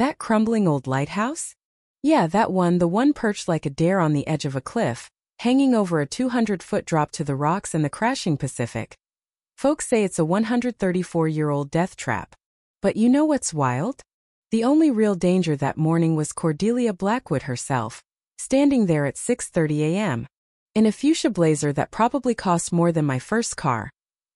That crumbling old lighthouse? Yeah, that one, the one perched like a dare on the edge of a cliff, hanging over a 200-foot drop to the rocks and the crashing Pacific. Folks say it's a 134-year-old death trap. But you know what's wild? The only real danger that morning was Cordelia Blackwood herself, standing there at 6:30 a.m. in a fuchsia blazer that probably cost more than my first car,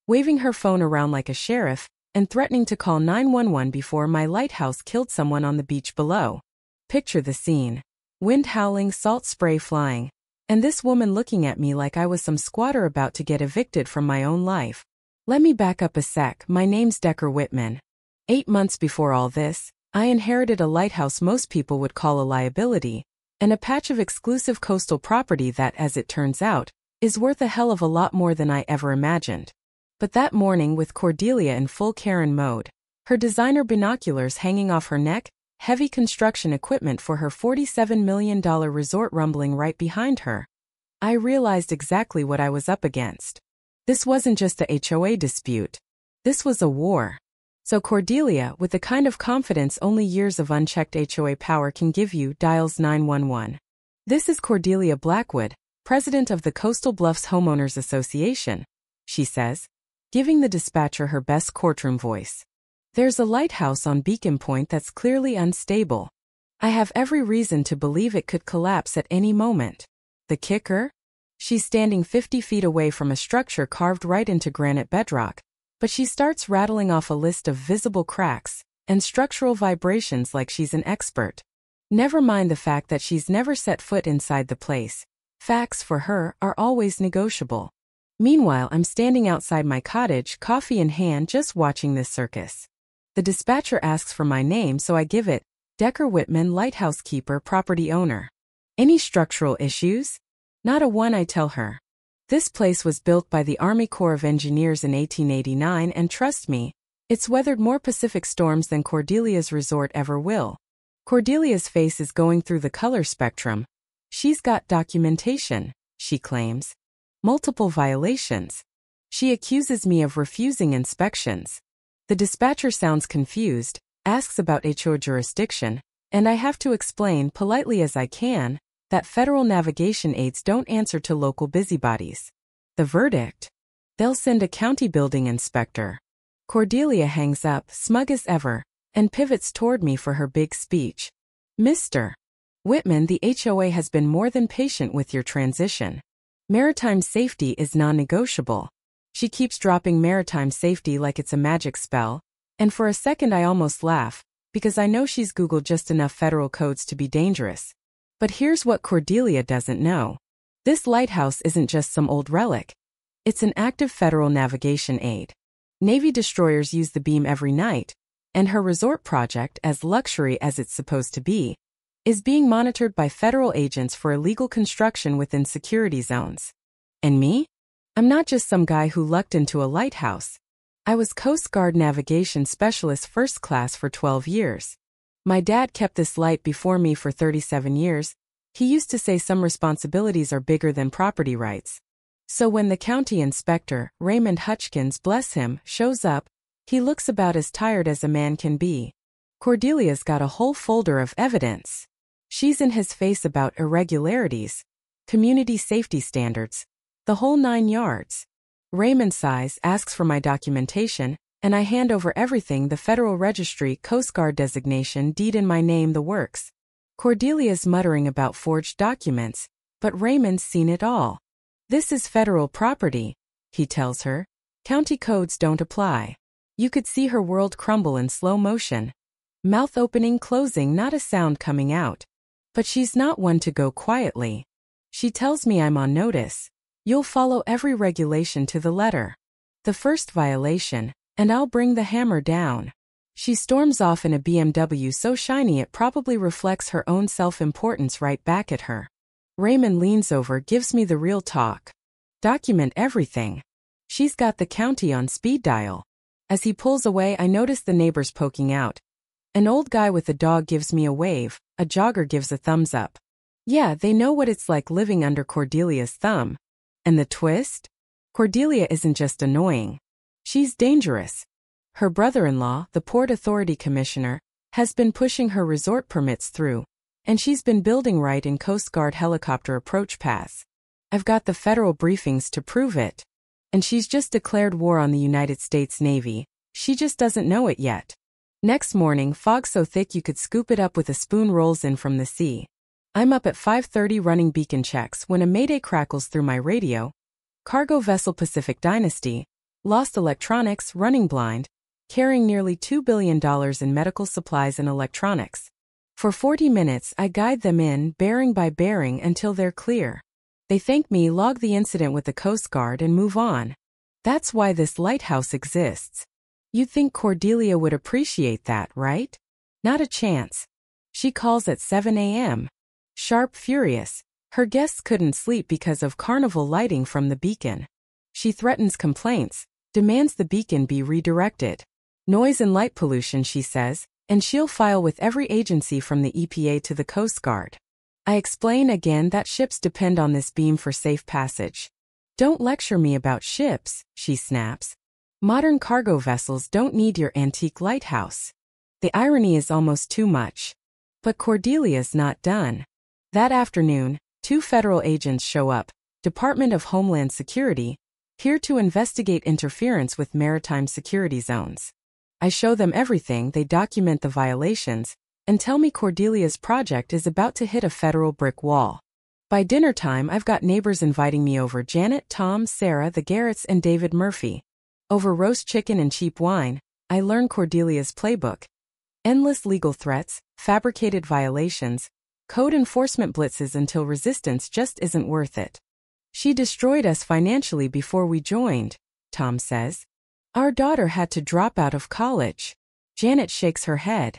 waving her phone around like a sheriff, and threatening to call 911 before my lighthouse killed someone on the beach below. Picture the scene. Wind howling, salt spray flying, and this woman looking at me like I was some squatter about to get evicted from my own life. Let me back up a sec. My name's Decker Whitman. 8 months before all this, I inherited a lighthouse most people would call a liability, and a patch of exclusive coastal property that, as it turns out, is worth a hell of a lot more than I ever imagined. But that morning, with Cordelia in full Karen mode, her designer binoculars hanging off her neck, heavy construction equipment for her $47 million resort rumbling right behind her, I realized exactly what I was up against. This wasn't just a HOA dispute. This was a war. So Cordelia, with the kind of confidence only years of unchecked HOA power can give you, dials 911. "This is Cordelia Blackwood, president of the Coastal Bluffs Homeowners Association," she says, giving the dispatcher her best courtroom voice. "There's a lighthouse on Beacon Point that's clearly unstable. I have every reason to believe it could collapse at any moment. The kicker? She's standing 50 feet away from a structure carved right into granite bedrock, but she starts rattling off a list of visible cracks and structural vibrations like she's an expert. Never mind the fact that she's never set foot inside the place. Facts for her are always negotiable. Meanwhile, I'm standing outside my cottage, coffee in hand, just watching this circus. The dispatcher asks for my name, so I give it, Decker Whitman, lighthouse keeper, property owner. Any structural issues? Not a one, I tell her. This place was built by the Army Corps of Engineers in 1889, and trust me, it's weathered more Pacific storms than Cordelia's resort ever will. Cordelia's face is going through the color spectrum. She's got documentation, she claims. Multiple violations. She accuses me of refusing inspections. The dispatcher sounds confused, asks about HOA jurisdiction, and I have to explain, politely as I can, that federal navigation aids don't answer to local busybodies. The verdict? They'll send a county building inspector. Cordelia hangs up, smug as ever, and pivots toward me for her big speech. "Mr. Whitman, the HOA has been more than patient with your transition. Maritime safety is non-negotiable." She keeps dropping maritime safety like it's a magic spell, and for a second I almost laugh, because I know she's Googled just enough federal codes to be dangerous. But here's what Cordelia doesn't know. This lighthouse isn't just some old relic. It's an active federal navigation aid. Navy destroyers use the beam every night, and her resort project, as luxury as it's supposed to be, is being monitored by federal agents for illegal construction within security zones. And me? I'm not just some guy who lucked into a lighthouse. I was Coast Guard Navigation Specialist First Class for 12 years. My dad kept this light before me for 37 years. He used to say some responsibilities are bigger than property rights. So when the county inspector, Raymond Hutchkins, bless him, shows up, he looks about as tired as a man can be. Cordelia's got a whole folder of evidence. She's in his face about irregularities, community safety standards, the whole 9 yards. Raymond sighs, asks for my documentation, and I hand over everything: the Federal Registry, Coast Guard designation, deed in my name, the works. Cordelia's muttering about forged documents, but Raymond's seen it all. "This is federal property," he tells her. "County codes don't apply." You could see her world crumble in slow motion. Mouth opening, closing, not a sound coming out. But she's not one to go quietly. She tells me I'm on notice. "You'll follow every regulation to the letter. The first violation, and I'll bring the hammer down." She storms off in a BMW so shiny it probably reflects her own self-importance right back at her. Raymond leans over, gives me the real talk. "Document everything." She's got the county on speed dial. As he pulls away, I notice the neighbors poking out. An old guy with a dog gives me a wave, a jogger gives a thumbs up. Yeah, they know what it's like living under Cordelia's thumb. And the twist? Cordelia isn't just annoying. She's dangerous. Her brother-in-law, the Port Authority Commissioner, has been pushing her resort permits through, and she's been building right in Coast Guard helicopter approach paths. I've got the federal briefings to prove it. And she's just declared war on the United States Navy. She just doesn't know it yet. Next morning, fog so thick you could scoop it up with a spoon rolls in from the sea. I'm up at 5:30 running beacon checks when a mayday crackles through my radio. Cargo vessel Pacific Dynasty, lost electronics, running blind, carrying nearly $2 billion in medical supplies and electronics. For 40 minutes, I guide them in, bearing by bearing, until they're clear. They thank me, log the incident with the Coast Guard, and move on. That's why this lighthouse exists. You'd think Cordelia would appreciate that, right? Not a chance. She calls at 7 a.m. Sharp, furious. Her guests couldn't sleep because of carnival lighting from the beacon. She threatens complaints, demands the beacon be redirected. Noise and light pollution, she says, and she'll file with every agency from the EPA to the Coast Guard. I explain again that ships depend on this beam for safe passage. Don't lecture me about ships, she snaps. Modern cargo vessels don't need your antique lighthouse. The irony is almost too much. But Cordelia's not done. That afternoon, 2 federal agents show up, Department of Homeland Security, here to investigate interference with maritime security zones. I show them everything, they document the violations, and tell me Cordelia's project is about to hit a federal brick wall. By dinner time, I've got neighbors inviting me over: Janet, Tom, Sarah, the Garretts, and David Murphy. Over roast chicken and cheap wine, I learn Cordelia's playbook. Endless legal threats, fabricated violations, code enforcement blitzes until resistance just isn't worth it. She destroyed us financially before we joined, Tom says. Our daughter had to drop out of college. Janet shakes her head.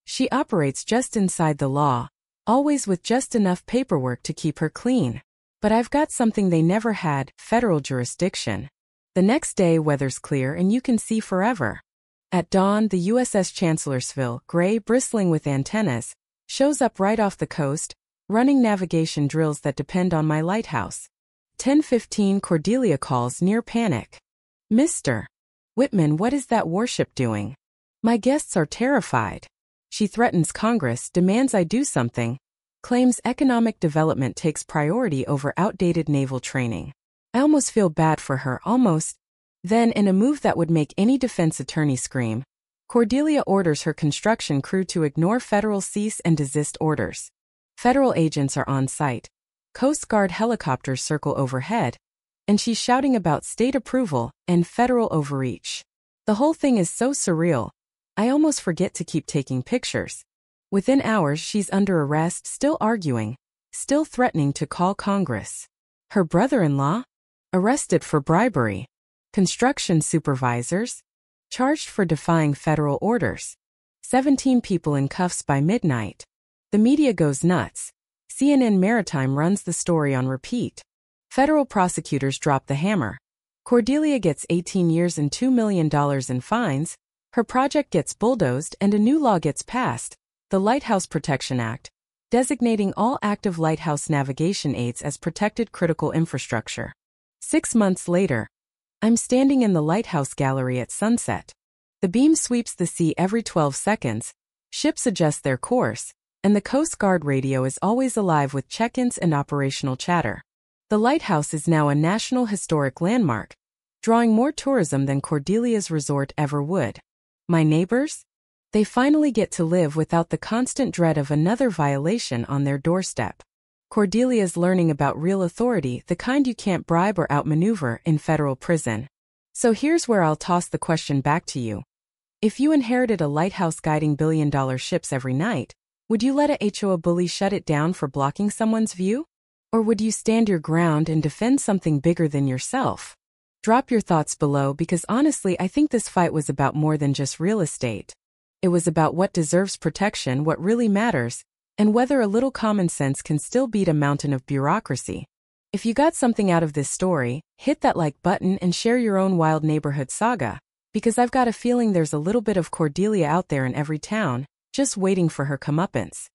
She operates just inside the law, always with just enough paperwork to keep her clean. But I've got something they never had: federal jurisdiction. The next day, weather's clear and you can see forever. At dawn, the USS Chancellorsville, gray, bristling with antennas, shows up right off the coast, running navigation drills that depend on my lighthouse. 10:15, Cordelia calls, near panic. Mr. Whitman, what is that warship doing? My guests are terrified. She threatens Congress, demands I do something, claims economic development takes priority over outdated naval training. I almost feel bad for her, almost. Then, in a move that would make any defense attorney scream, Cordelia orders her construction crew to ignore federal cease and desist orders. Federal agents are on site. Coast Guard helicopters circle overhead, and she's shouting about state approval and federal overreach. The whole thing is so surreal, I almost forget to keep taking pictures. Within hours, she's under arrest, still arguing, still threatening to call Congress. Her brother-in-law? Arrested for bribery. Construction supervisors? Charged for defying federal orders. 17 people in cuffs by midnight. The media goes nuts. CNN Maritime runs the story on repeat. Federal prosecutors drop the hammer. Cordelia gets 18 years and $2 million in fines. Her project gets bulldozed and a new law gets passed, the Lighthouse Protection Act, designating all active lighthouse navigation aids as protected critical infrastructure. 6 months later, I'm standing in the lighthouse gallery at sunset. The beam sweeps the sea every 12 seconds, ships adjust their course, and the Coast Guard radio is always alive with check-ins and operational chatter. The lighthouse is now a National Historic Landmark, drawing more tourism than Cordelia's resort ever would. My neighbors? They finally get to live without the constant dread of another violation on their doorstep. Cordelia's learning about real authority, the kind you can't bribe or outmaneuver in federal prison. So here's where I'll toss the question back to you. If you inherited a lighthouse guiding billion-dollar ships every night, would you let a HOA bully shut it down for blocking someone's view? Or would you stand your ground and defend something bigger than yourself? Drop your thoughts below, because honestly, I think this fight was about more than just real estate. It was about what deserves protection, what really matters, and whether a little common sense can still beat a mountain of bureaucracy. If you got something out of this story, hit that like button and share your own wild neighborhood saga, because I've got a feeling there's a little bit of Cordelia out there in every town, just waiting for her comeuppance.